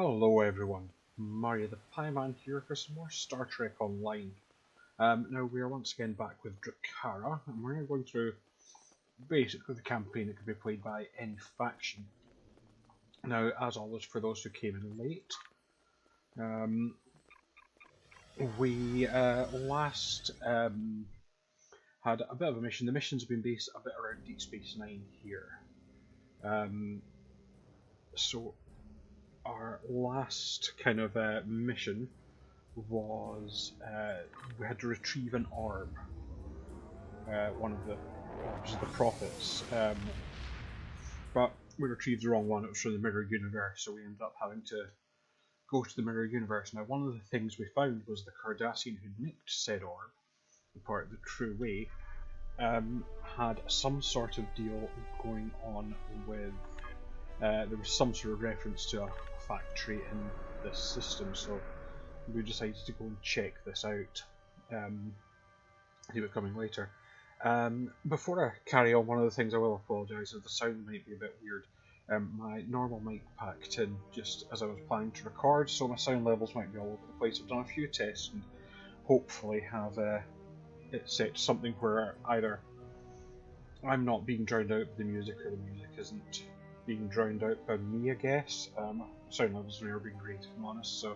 Hello everyone, Mario the Pieman here for some more Star Trek Online. Now we are once again back with Drakhara, and we're going through basically the campaign that can be played by any faction. Now, as always, for those who came in late, we last had a bit of a mission. The missions have been based a bit around Deep Space Nine here. So our last kind of mission was we had to retrieve an orb, one of the orbs of the prophets, but we retrieved the wrong one. It was from the mirror universe, so we ended up having to go to the mirror universe. Now, one of the things we found was the Cardassian who nicked said orb, part of the True Way, had some sort of deal going on with there was some sort of reference to a factory in this system, so we decided to go and check this out. See it coming later. Before I carry on, one of the things I will apologise if the sound might be a bit weird. My normal mic packed in just as I was planning to record, so my sound levels might be all over the place. I've done a few tests and hopefully have it set to something where either I'm not being drowned out by the music or the music isn't being drowned out by me, I guess. Sound levels have never been great, if I'm honest, so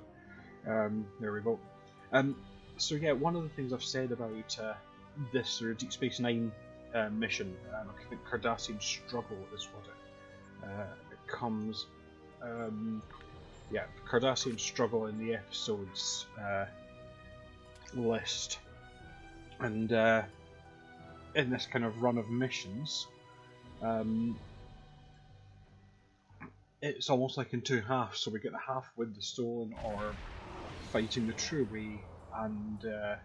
there we go. So yeah, one of the things I've said about this sort of Deep Space Nine mission, I think Cardassian struggle is what it comes. Yeah, Cardassian struggle in the episodes list, and in this kind of run of missions, it's almost like in two halves. So we get the half with the stolen orb, fighting the True Way, and the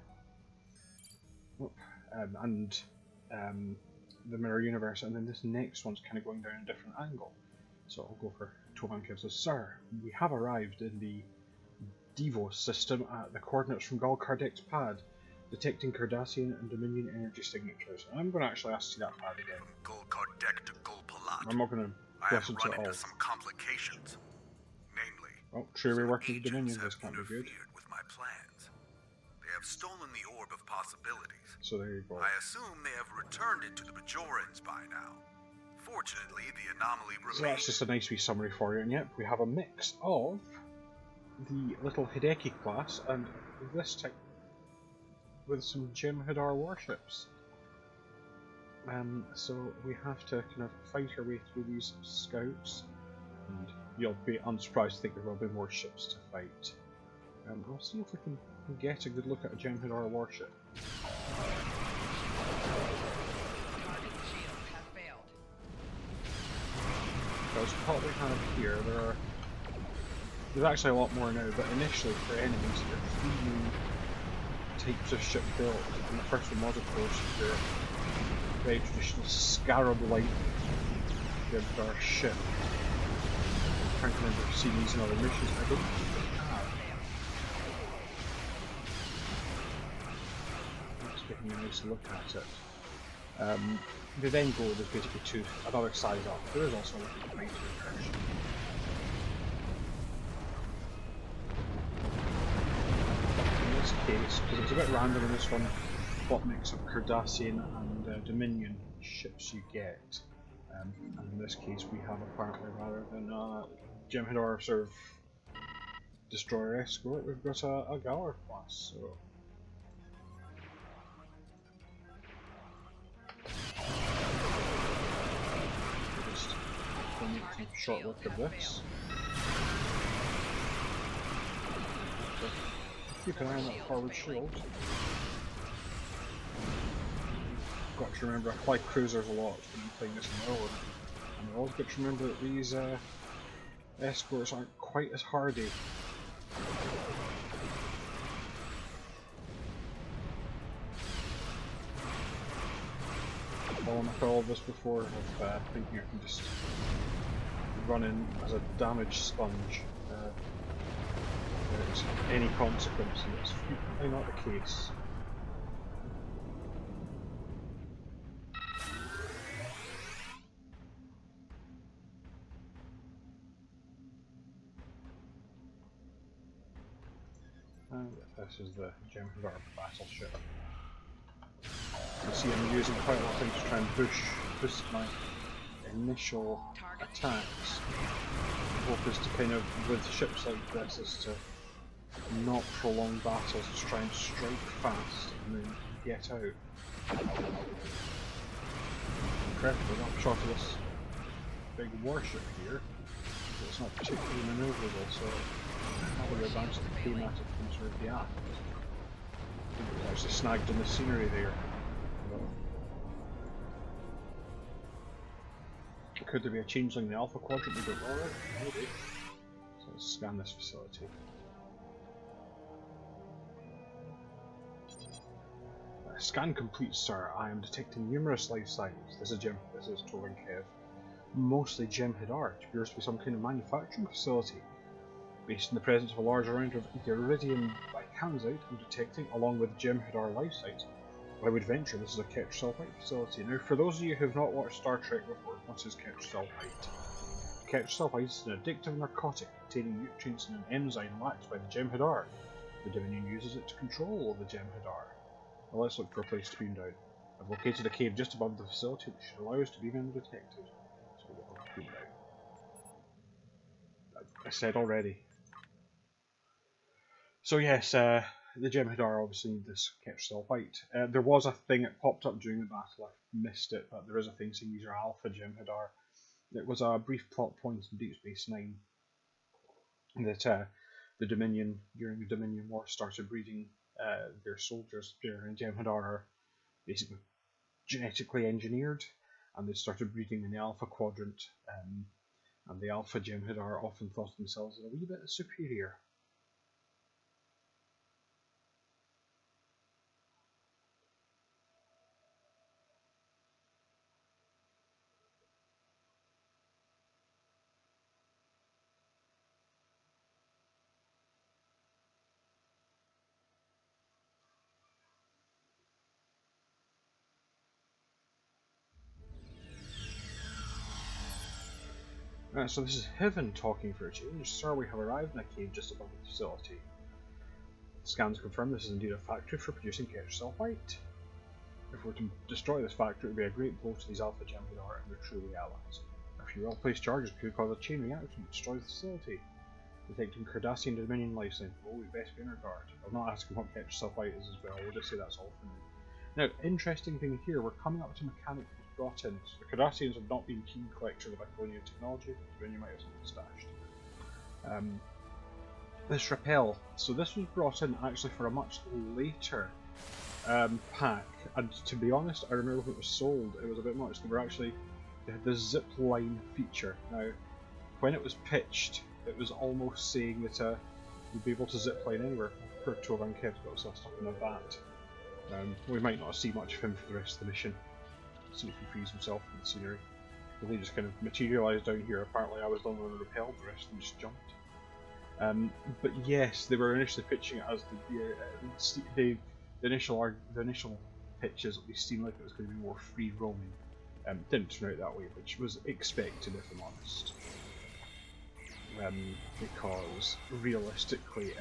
mirror universe, and then this next one's kind of going down a different angle. So I'll go for Toman gives us, "Sir, we have arrived in the Devo system at the coordinates from Gul Kardec's pad, detecting Cardassian and Dominion energy signatures." And I'm going to actually ask you that pad again. From Gul Kardec to Gul Palat, I'm not going to I have listen run to it all. into some complications. Namely, Oh, True Way some working with agents Dominion, this have can't be good. interfered with my plans. They have stolen the orb of possibilities. So there you go. I assume they have returned it to the Bajorans by now. Fortunately, the anomaly So remains. that's just a nice wee summary for you, and yep, we have a mix of the little Hideki class and this type with some Jem'Hadar warships. So we have to kind of fight our way through these scouts, and you'll be unsurprised to think there will be more ships to fight. I'll see if we can get a good look at a Jem'Hadar warship. Because what we have here, there's actually a lot more now, but initially for enemies there are three new types of ship built, and the first one was of course the very traditional Scarab-like Jem'Hadar ship. I'm trying to remember if I've seen these in other missions, I don't think I have. Let's get a nice look at it. They then go, there's basically another size up. There is also a little fighter version. In this case, because it's a bit random in this one, what mix of Cardassian and Dominion ships you get. And in this case we have apparently, rather than Jem'Hadar sort of destroyer escort, we've got a Galar class. So just make a short look of this. Keep an eye on that forward shield. Got to remember I fly cruisers a lot when I'm playing this in mode, and I've always got to remember that these escorts aren't quite as hardy. Well, I've all this before of thinking I can just run in as a damage sponge without any consequence, and it's frequently not the case. And this is the Jem'Hadar battleship. You see I'm using quite a lot of things to try and boost my initial attacks. The hope is to kind of, with ships like this, is to not prolong battles, just try and strike fast and then get out. Incredibly, I've shot of this big warship here. It's not particularly manoeuvrable, so probably advanced the came at it from sort of the aft. I think it was actually snagged in the scenery there. Could there be a changeling in the Alpha Quadrant we don't know about? Maybe. So let's scan this facility. Scan complete, sir. I am detecting numerous life signs. This is Tovin Kev. Mostly Jem'Hadar. It appears to be some kind of manufacturing facility. Based in the presence of a large amount of iridium bicanzite, I'm detecting, along with Jem'Hadar life signs. I would venture this is a Ketracel White Facility. Now, for those of you who have not watched Star Trek before, what is Ketracel White? Ketracel White is an addictive narcotic containing nutrients and an enzyme lacked by the Jem'Hadar. The Dominion uses it to control the Jem'Hadar. Well, let's look for a place to beam down. I've located a cave just above the facility that should allow us to beam in undetected. So we'll beam down. I said already. So yes, the Jem'Hadar obviously need this Ketracel White. There was a thing that popped up during the battle, I missed it, but there is a thing saying these are Alpha Jem'Hadar. It was a brief plot point in Deep Space Nine that the Dominion, during the Dominion War, started breeding their soldiers. Their Jem'Hadar are basically genetically engineered, and they started breeding in the Alpha Quadrant, and the Alpha Jem'Hadar often thought of themselves as a wee bit superior. So this is Heaven talking for a change. Sir, we have arrived in a cave just above the facility. Scans confirm this is indeed a factory for producing Ketracel White. If we're to destroy this factory, it would be a great blow to these Alpha Jem'Hadar and their truly allies. A few well-placed charges could cause a chain reaction that destroys the facility. Detecting Cardassian Dominion life signs, we'll always best be on our guard. I'll not ask him what Ketracel White is as well, we'll just say that's all for now. Now, interesting thing here, we're coming up to a mechanic that was brought in. So the Cardassians have not been keen collectors of Aquilonian technology, Dominion might have something stashed. This rappel, so this was brought in actually for a much later pack, and to be honest, I remember when it was sold, it was a bit much. They had this zip line feature. Now, when it was pitched, it was almost saying that you'd be able to zip line anywhere. Per Tovan Kev's got some stuff in a vat. We might not see much of him for the rest of the mission. See if he frees himself in the scenery. But they just kind of materialised down here. Apparently I was the only one who repelled, the rest of them just jumped. But yes, they were initially pitching it as the initial pitches at least seemed like it was going to be more free roaming. Didn't turn out that way, which was expected if I'm honest. Because realistically,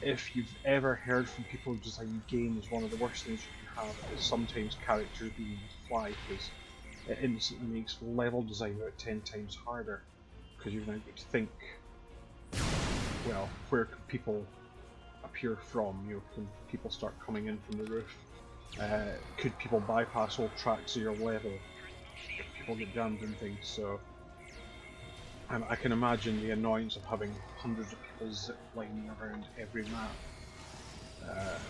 if you've ever heard from people designing games, one of the worst things you can have is sometimes characters being able to fly, because it instantly makes level design about 10 times harder, because you've now got to think, well, where can people appear from? You know, can people start coming in from the roof? Could people bypass whole tracks of your level if people get jammed and things? So I can imagine the annoyance of having hundreds of people zip lining around every map,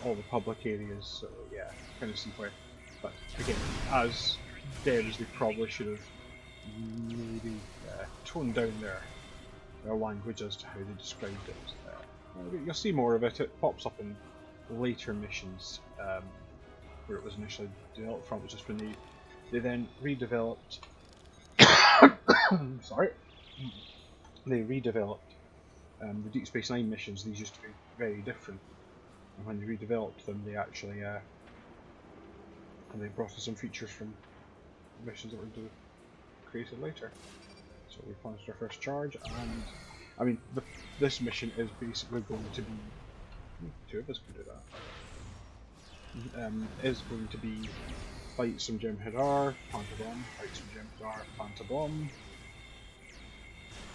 all the public areas. So yeah, kind of see where. But again, as devs, they probably should have maybe toned down their language as to how they described it. You'll see more of it. It pops up in later missions where it was initially developed from. It was just when they then redeveloped. Sorry, they redeveloped the Deep Space Nine missions. These used to be very different, and when they redeveloped them, they actually and they brought in some features from missions that were created later. So we launched our first charge, and I mean, this mission is basically going to be Two of us can do that. Is going to be fight some Gem Hadar, plant a bomb, fight some Gem Hadar, plant a bomb.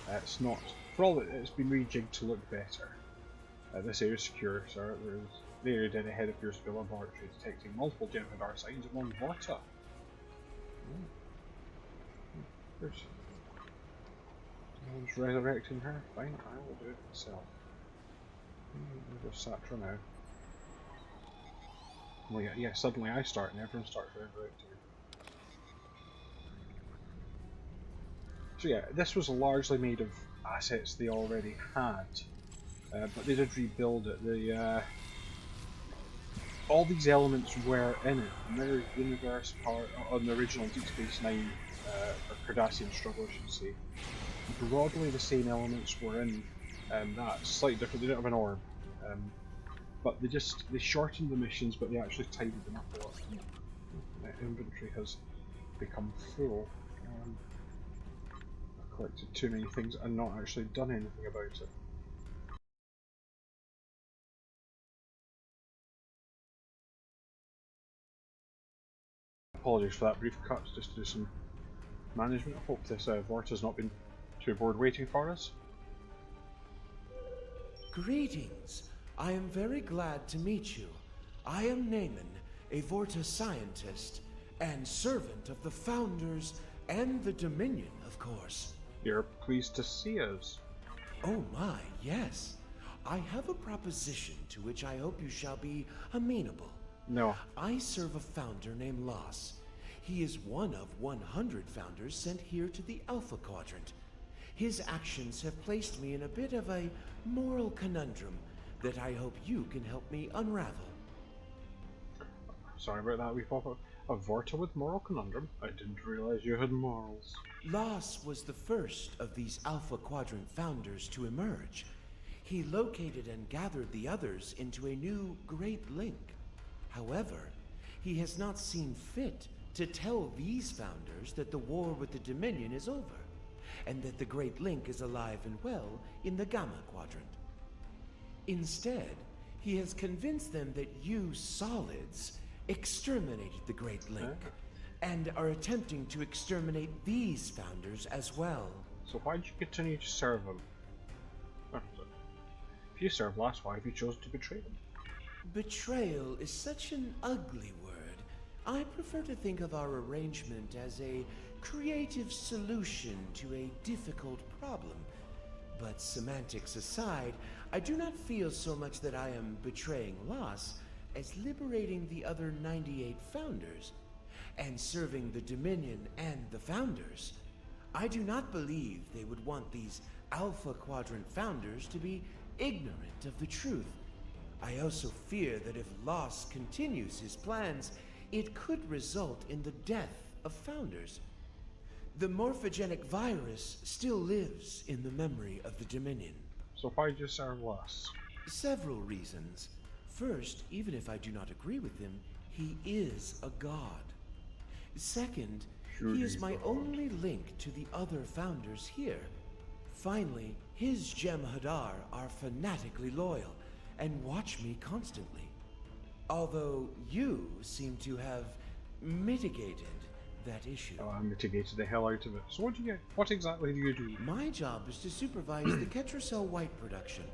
It's not, for all that it's been rejigged to look better. This area is secure, sir. There's the area dead ahead of your spill laboratory detecting multiple Gem Hadar signs among Vorta. There's someone's resurrecting her. Fine, I will do it myself. There's Satra now. Well, yeah, suddenly I start and everyone starts resurrecting. So yeah, this was largely made of assets they already had, but they did rebuild it. All these elements were in it. The Mirror Universe part, on the original Deep Space Nine, or Cardassian Struggle I should say, broadly the same elements were in that. Slightly different, they don't have an orb. But they shortened the missions, but they actually tidied them up a lot. The inventory has become full. I've collected too many things and not actually done anything about it. Apologies for that brief cut, just to do some management. I hope this Vort has not been too bored waiting for us. Greetings. I am very glad to meet you. I am Naaman, a Vorta scientist, and servant of the Founders and the Dominion, of course. You're pleased to see us. Oh my, yes. I have a proposition to which I hope you shall be amenable. No. I serve a founder named Los. He is one of 100 founders sent here to the Alpha Quadrant. His actions have placed me in a bit of a moral conundrum that I hope you can help me unravel. Sorry about that, we pop up. A Vorta with moral conundrum? I didn't realize you had morals. Los was the first of these Alpha Quadrant founders to emerge. He located and gathered the others into a new Great Link. However, he has not seen fit to tell these founders that the war with the Dominion is over, and that the Great Link is alive and well in the Gamma Quadrant. Instead, he has convinced them that you solids exterminated the Great Link, and are attempting to exterminate these founders as well. So why did you continue to serve them? If you served last, why have you chosen to betray them? Betrayal is such an ugly word. I prefer to think of our arrangement as a creative solution to a difficult problem. But semantics aside, I do not feel so much that I am betraying Los as liberating the other 98 founders and serving the Dominion and the founders. I do not believe they would want these Alpha Quadrant founders to be ignorant of the truth. I also fear that if Los continues his plans, it could result in the death of founders. The morphogenic virus still lives in the memory of the Dominion. So why did you serve less? Several reasons. First, even if I do not agree with him, he is a god. Second, he is my only link to the other founders here. Finally, his Gem Hadar are fanatically loyal and watch me constantly. Although you seem to have mitigated that issue. Oh, I mitigated the hell out of it. So what exactly do you do? My job is to supervise the Ketracel White production.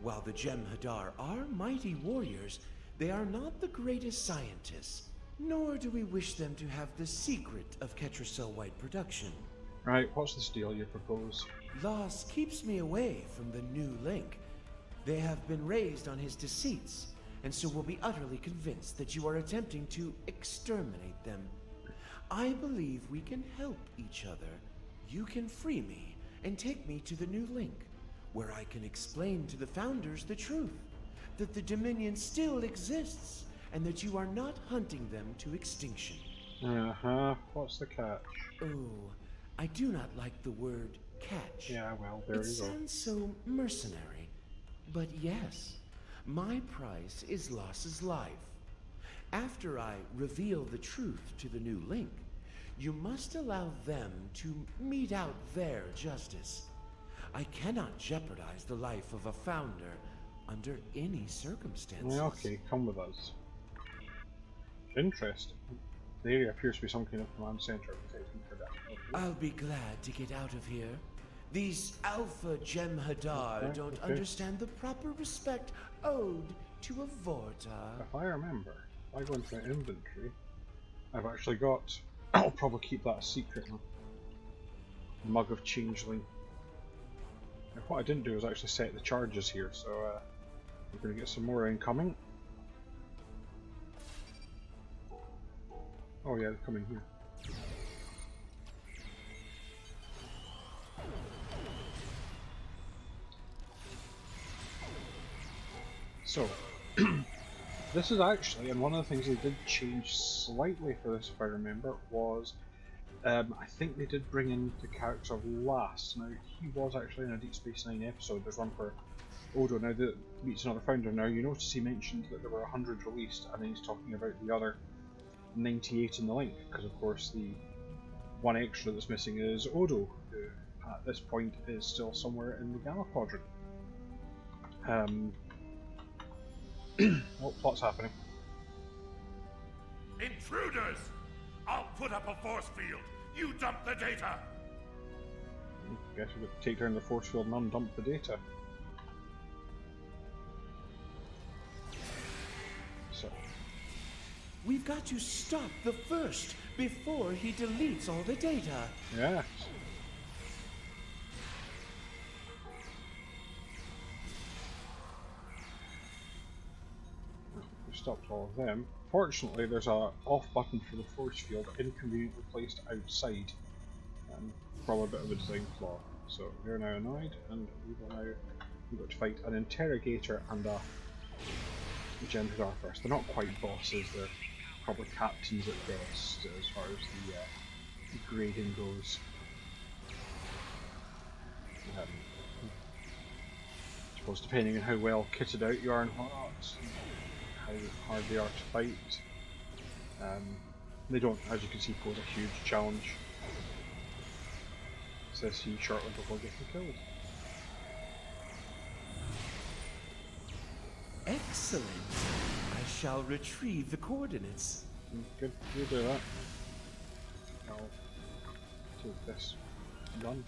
While the Gem Hadar are mighty warriors, they are not the greatest scientists, nor do we wish them to have the secret of Ketracel White production. Right, what's the deal you propose? Los keeps me away from the new link. They have been raised on his deceits, and so will be utterly convinced that you are attempting to exterminate them. I believe we can help each other. You can free me and take me to the new link, where I can explain to the founders the truth, that the Dominion still exists, and that you are not hunting them to extinction. Uh-huh, what's the catch? Oh, I do not like the word catch. Yeah, well, there you go. It sounds so mercenary. But yes, my price is Los's life. After I reveal the truth to the new link, you must allow them to mete out their justice. I cannot jeopardize the life of a founder under any circumstances. Yeah, okay, come with us. Interesting. The area appears to be some kind of command center protecting Ketracel. Okay. I'll be glad to get out of here. These Alpha Jem'Hadar don't understand the proper respect owed to a Vorta. If I remember, if I go into my inventory, I've actually got... I'll probably keep that a secret now. Mug of Changeling. Now, what I didn't do was actually set the charges here, so we're going to get some more incoming. Oh yeah, they're coming here. So, this is actually, and one of the things they did change slightly for this, if I remember, was I think they did bring in the character of Lass. Now, he was actually in a Deep Space Nine episode. There's one for Odo now that meets another founder. Now, you notice he mentioned that there were 100 released, and then he's talking about the other 98 in the link, because of course the one extra that's missing is Odo, who at this point is still somewhere in the Gamma Quadrant. Oh, plot's happening. Intruders! I'll put up a force field. You dump the data. Guess we could take down the force field and undump the data. So. We've got to stop the first before he deletes all the data. Yes. We stopped all of them. Fortunately, there's a off button for the force field inconveniently placed outside. Probably a bit of a design flaw. So they're now annoyed, and we've got to fight an interrogator and a Jem'Hadar first. They're not quite bosses, they're probably captains at best as far as the grading goes. I suppose depending on how well kitted out you are and whatnot, how hard they are to fight. They don't, as you can see, pose a huge challenge. Says he shortly before getting killed. Excellent. I shall retrieve the coordinates. Good, you do that. I'll take this run.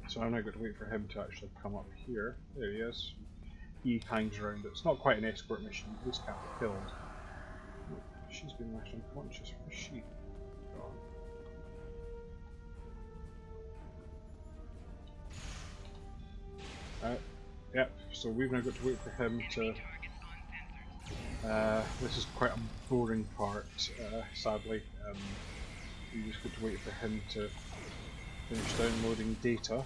So I'm now going to wait for him to actually come up here. There he is. He hangs around. It's not quite an escort mission. This can't be killed. She's been left unconscious. Where's she? Yep, so we've now got to wait for him to... this is quite a boring part, sadly. We just got to wait for him to finish downloading data.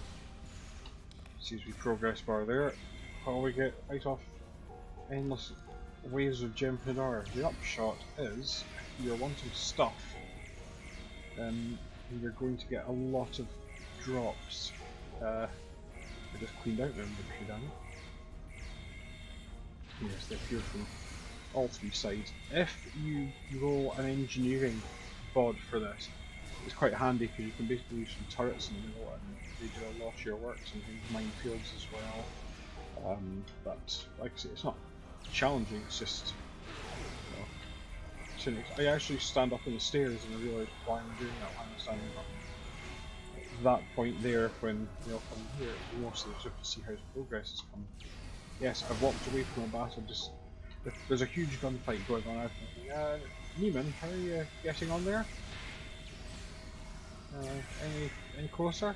Sees we progress bar there. While we get right off endless waves of Jem'Hadar. The upshot is, if you're wanting stuff, you're going to get a lot of drops. I just cleaned out my inventory, damn it. Yes, they appear from all three sides. If you roll an engineering bod for this, it's quite handy because you can basically use some turrets in the middle and they do a lot of your work, sometimes minefields as well. But like I say, it's not challenging, it's just... You know, I actually stand up on the stairs and I realise why I'm doing that, why I'm standing up. That point there when they all come here, mostly just to see how his progress has come. Yes, I've walked away from a battle, just there's a huge gunfight going on. I'm thinking, Neiman, how are you getting on there? Any closer?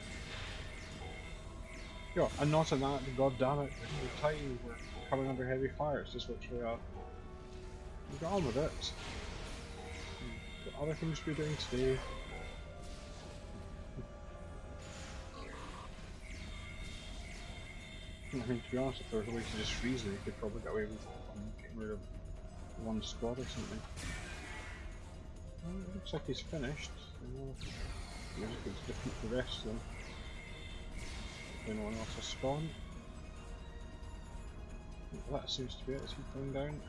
Yeah, and not in that, god damn it, the time we're coming under heavy fire, it's just literally we got on with it. Got other things to be doing today. I mean, to be honest, if there was a way to just freeze it, you could probably get away with getting rid of one squad or something. Well, it looks like he's finished. He's just going to defeat the rest of them. If anyone else has spawned. Well, that seems to be it. Is he going down?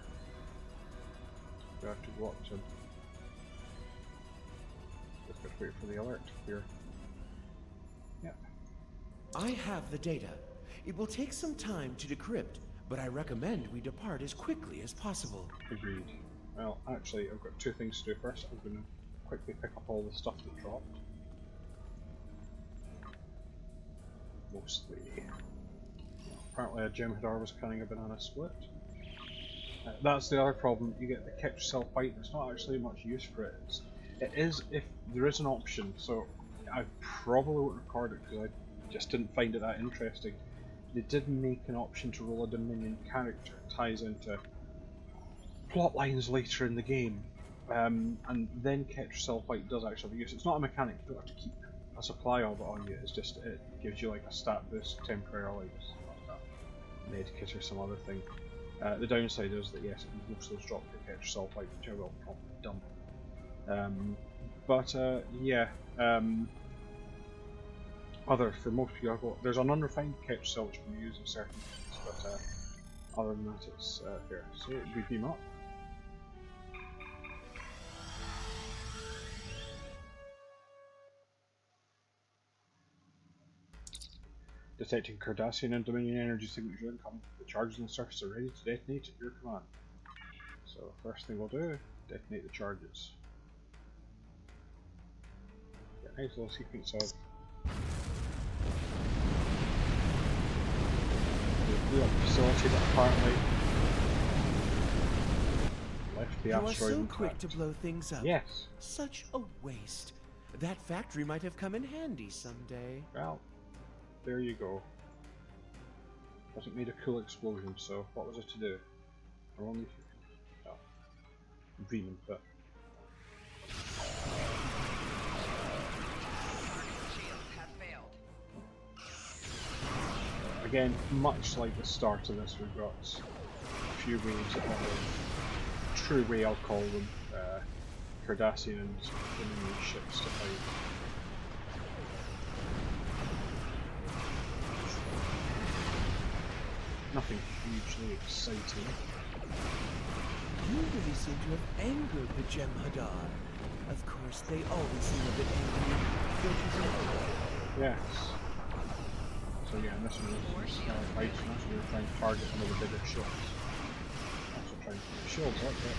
Do I have to watch him? Just got to wait for the alert here. Yep. I have the data. It will take some time to decrypt, but I recommend we depart as quickly as possible. Agreed. Well, actually, I've got two things to do first. I'm going to quickly pick up all the stuff that dropped. Mostly. Apparently a gem Hadar was carrying a banana split. That's the other problem. You get the Ketracel White. There's not actually much use for it. It is if there is an option. So I probably won't record it because I just didn't find it that interesting. They did make an option to roll a Dominion character. It ties into plot lines later in the game, and then Ketracel White does actually have use. It's not a mechanic. You don't have to keep a supply of it on you. It's just it gives you like a stat boost temporarily. It's not a med kit or some other thing. The downside is that yes, most of those drop the Ketracel White, which I will probably dump. Yeah. For most people, there's an unrefined Ketracel which can be used in certain things, but other than that, it's here. So we beam up. Detecting Cardassian and Dominion energy signature income. The charges on the surface are ready to detonate at your command. So first thing we'll do, detonate the charges. Get a nice little sequence of the blew up facility that apparently left the asteroid You are so intact. quick to blow things up. Yes. Such a waste. That factory might have come in handy someday. Well, there you go. Wasn't made a cool explosion, so what was it to do? I'm only dreaming, but again, much like the start of this, we've got a few waves of true way I'll call them, Cardassian and Dominion ships to fight. Nothing hugely exciting. You really seem to have angered the Gem Hadar. Of course, they always seem a bit angry, don't you think? Yes. So yeah, this one is fighting us. We're trying to target one of the bigger ships. Also trying to put the shields up, but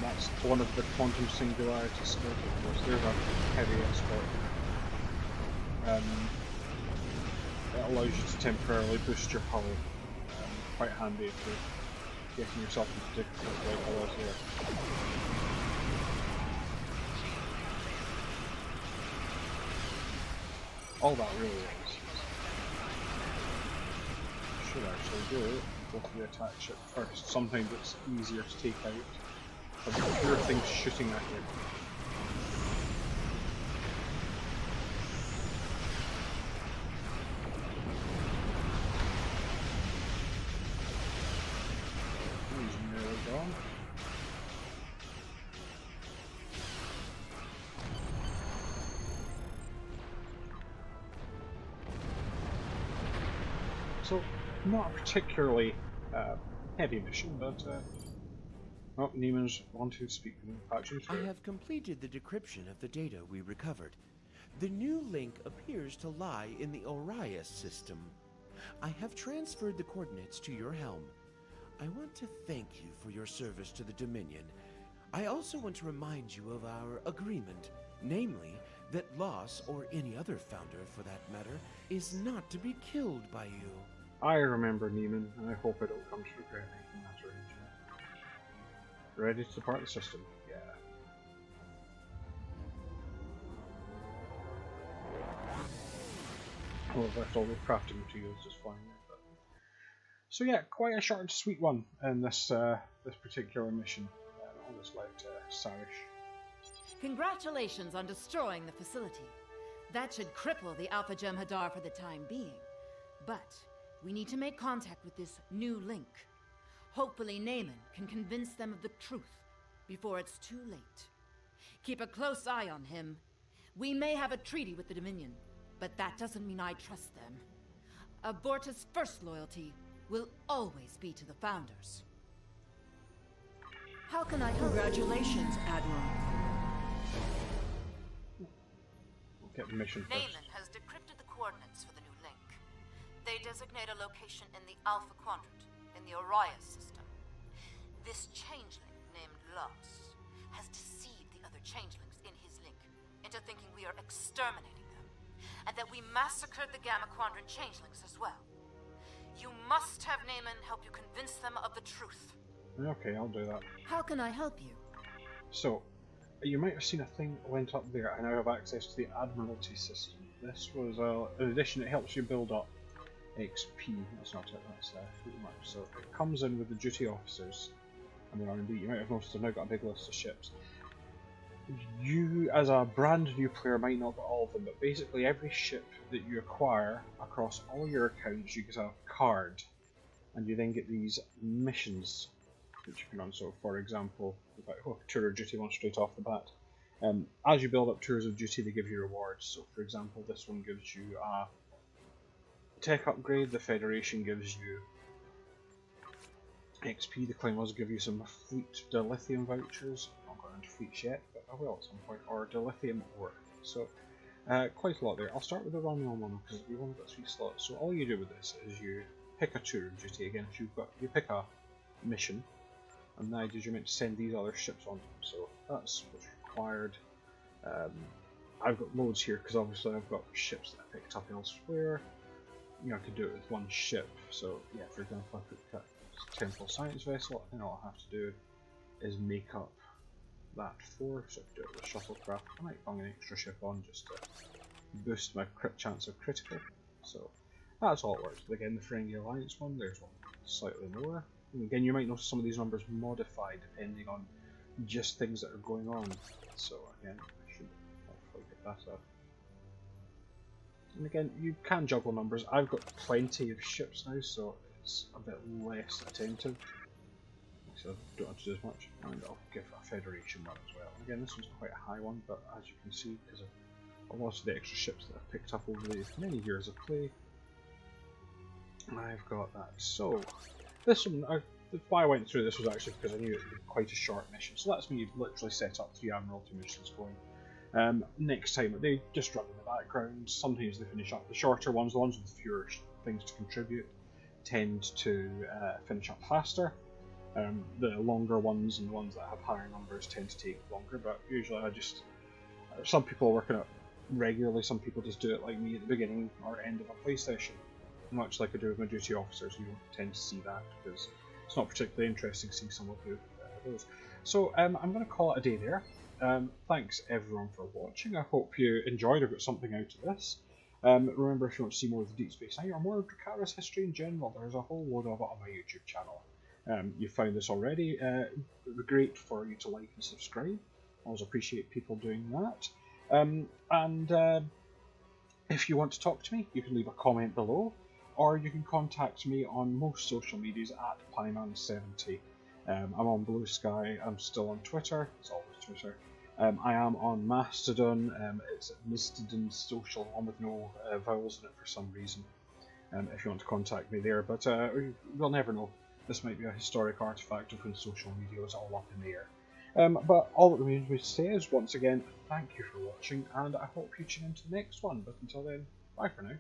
that's one of the quantum singularity skills, of course. There's a heavy escort. It allows you to temporarily boost your hull. Quite handy if you're getting yourself into difficulty like I was here. All that really is. Should actually do go for the attack ship first. Sometimes it's easier to take out. But there are things shooting at you. He's nearly gone. So, not a particularly heavy mission, but oh, Neiman's wanting to speak with me. Patch him through. I have completed the decryption of the data we recovered. The new link appears to lie in the Orias system. I have transferred the coordinates to your helm. I want to thank you for your service to the Dominion. I also want to remind you of our agreement, namely that Loss, or any other founder for that matter, is not to be killed by you. I remember Neiman, and I hope I don't come to regret making that arrangement. Ready to depart the system? Yeah. Well, I've left all the crafting materials just flying there. But... So yeah, quite a short and sweet one in this this particular mission. I'll just let Sarish. Congratulations on destroying the facility. That should cripple the Alpha Gem Hadar for the time being. But we need to make contact with this new link. Hopefully Naaman can convince them of the truth before it's too late. Keep a close eye on him. We may have a treaty with the Dominion, but that doesn't mean I trust them. Aborta's first loyalty will always be to the Founders. How can I help? Congratulations, Admiral. We'll get the mission first. Nayland has decrypted the coordinates for the new link. They designate a location in the Alpha Quadrant, in the Orion system. This changeling, named Lost, has deceived the other changelings in his link into thinking we are exterminating them, and that we massacred the Gamma Quadrant changelings as well. You must have Nayman help you convince them of the truth. Okay, I'll do that. How can I help you? So, you might have seen a thing that went up there. I now have access to the Admiralty system. This was, in addition, it helps you build up XP. That's not it, that's pretty much. So, it comes in with the duty officers and the R&D. You might have noticed I've now got a big list of ships. You, as a brand new player, might not get all of them, but basically every ship that you acquire across all your accounts, you get a card, and you then get these missions which you can run. So, for example, tour of duty one straight off the bat. As you build up tours of duty, they give you rewards. So, for example, this one gives you a tech upgrade. The Federation gives you XP. The Claymores give you some fleet dilithium vouchers. I'm not going into fleets yet, but I will at some point. Or dilithium ore. So, quite a lot there. I'll start with the run-on one because we've only got 3 slots. So all you do with this is you pick a tour of duty. Again, if you pick a mission. And the idea is you're meant to send these other ships on them, so that's what's required. I've got loads here because obviously I've got ships that I picked up elsewhere. You know, I could do it with one ship, so yeah, for example, I picked up a Temporal Science Vessel, and all I have to do is make up that 4, so I could do it with Shuttlecraft. I might bung an extra ship on just to boost my chance of critical, so that's all it works. But again, the Ferengi Alliance one, there's one slightly lower. And again, you might notice some of these numbers modify depending on just things that are going on. So again, I should hopefully get that up. And again, you can juggle numbers. I've got plenty of ships now, so it's a bit less attentive. So I don't have to do as much. And I'll give a Federation one as well. And again, this one's quite a high one, but as you can see, because of a lot of the extra ships that I've picked up over the many years of play, I've got that. So this one, why I went through this was actually because I knew it would be quite a short mission. So that's me literally set up 3 Admiralty missions going. Next time, they just run in the background. Sometimes they finish up. The shorter ones, the ones with fewer things to contribute, tend to finish up faster. The longer ones and the ones that have higher numbers tend to take longer, but usually some people are working it regularly, some people just do it like me at the beginning or end of a play session. Much like I do with my duty officers, you don't tend to see that because it's not particularly interesting seeing someone do those. So I'm going to call it a day there. Thanks everyone for watching. I hope you enjoyed or got something out of this. Remember, if you want to see more of the Deep Space Nine or more of Drakhara's history in general, there's a whole load of it on my YouTube channel. You've found this already. It would be great for you to like and subscribe. I always appreciate people doing that. If you want to talk to me, you can leave a comment below, or you can contact me on most social medias at Pyman70. I'm on Blue Sky, I'm still on Twitter, it's always Twitter. I am on Mastodon, it's Mastodon Social, one with no vowels in it for some reason, if you want to contact me there, but we'll never know. This might be a historic artifact of when social media was all up in the air. But all that remains me to say is, once again, thank you for watching, and I hope you tune into the next one, but until then, bye for now.